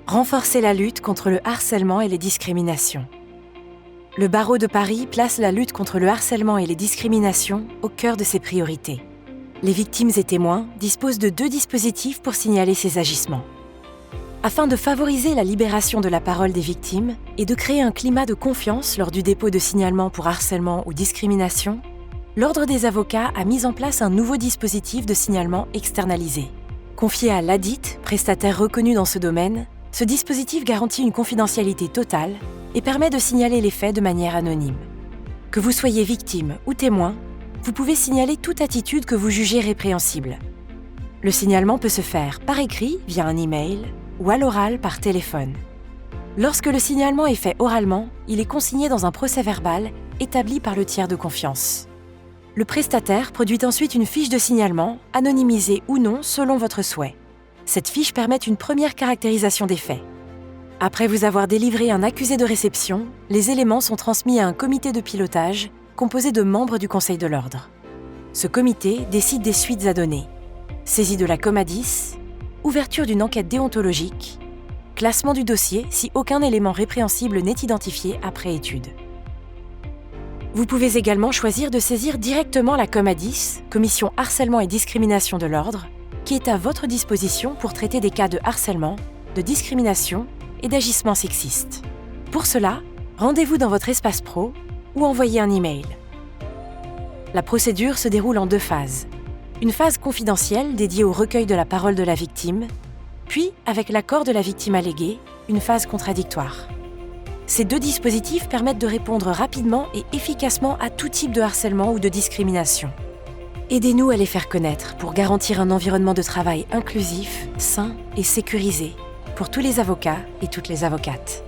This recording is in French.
Renforcer la lutte contre le harcèlement et les discriminations. Le barreau de Paris place la lutte contre le harcèlement et les discriminations au cœur de ses priorités. Les victimes et témoins disposent de 2 dispositifs pour signaler ces agissements. Afin de favoriser la libération de la parole des victimes et de créer un climat de confiance lors du dépôt de signalement pour harcèlement ou discrimination, l'Ordre des avocats a mis en place un nouveau dispositif de signalement externalisé. Confié à l'ADIT, prestataire reconnu dans ce domaine, ce dispositif garantit une confidentialité totale et permet de signaler les faits de manière anonyme. Que vous soyez victime ou témoin, vous pouvez signaler toute attitude que vous jugez répréhensible. Le signalement peut se faire par écrit via un email ou à l'oral par téléphone. Lorsque le signalement est fait oralement, il est consigné dans un procès-verbal établi par le tiers de confiance. Le prestataire produit ensuite une fiche de signalement, anonymisée ou non selon votre souhait. Cette fiche permet une première caractérisation des faits. Après vous avoir délivré un accusé de réception, les éléments sont transmis à un comité de pilotage composé de membres du Conseil de l'Ordre. Ce comité décide des suites à donner. Saisie de la Comadis, ouverture d'une enquête déontologique, classement du dossier si aucun élément répréhensible n'est identifié après étude. Vous pouvez également choisir de saisir directement la Comadis, Commission harcèlement et discrimination de l'Ordre, qui est à votre disposition pour traiter des cas de harcèlement, de discrimination et d'agissement sexiste. Pour cela, rendez-vous dans votre espace pro ou envoyez un email. La procédure se déroule en 2 phases. Une phase confidentielle dédiée au recueil de la parole de la victime, puis, avec l'accord de la victime alléguée, une phase contradictoire. Ces 2 dispositifs permettent de répondre rapidement et efficacement à tout type de harcèlement ou de discrimination. Aidez-nous à les faire connaître pour garantir un environnement de travail inclusif, sain et sécurisé pour tous les avocats et toutes les avocates.